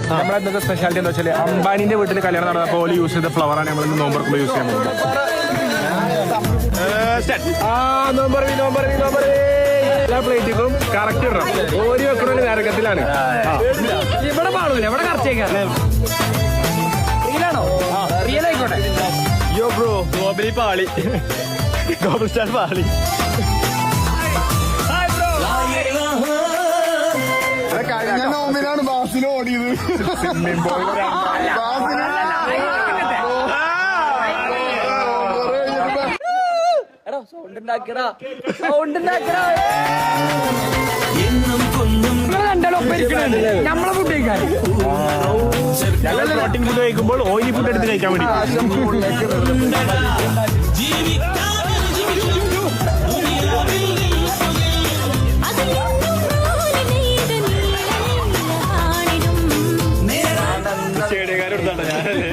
നമ്മുടെ ഇന്നത്തെ സ്പെഷ്യാലിറ്റി എന്താ വെച്ചാൽ അംബാനിന്റെ വീട്ടിൽ കല്യാണം നടന്നപ്പോൾ ഓല് യൂസ് ചെയ്ത ഫ്ലവറാണ് നമ്മൾ ഇന്ന് നോമ്പർക്കുമ്പോൾ യൂസ് ചെയ്യാൻ പോകുന്നത്. എല്ലാ പ്ലേറ്റിക്കും കറക്റ്റ് ഇടണം. ഓരി വെക്കണ നരകത്തിലാണ്. ഇവിടെ പാടൂല, ഇവിടെ കറച്ചേക്കാണോ? റിയൽ ആയിക്കോട്ടെ. യോ ബ്രോ ഗോബലി പാളി, ഗോബൽ സ്റ്റാർ പാളി. കഴിഞ്ഞ നോമ്പിനാണ് ബാസിന് ഓടിയത്. നമ്മളെ ഫുഡ് കഴിക്കാൻ ഞങ്ങൾ പ്രോട്ടീൻ ഫുഡ് കഴിക്കുമ്പോൾ ഓയിലി ഫുഡ് എടുത്ത് കഴിക്കാൻ വേണ്ടി. ചെടികാരെടുത്താ ഞാനല്ലേ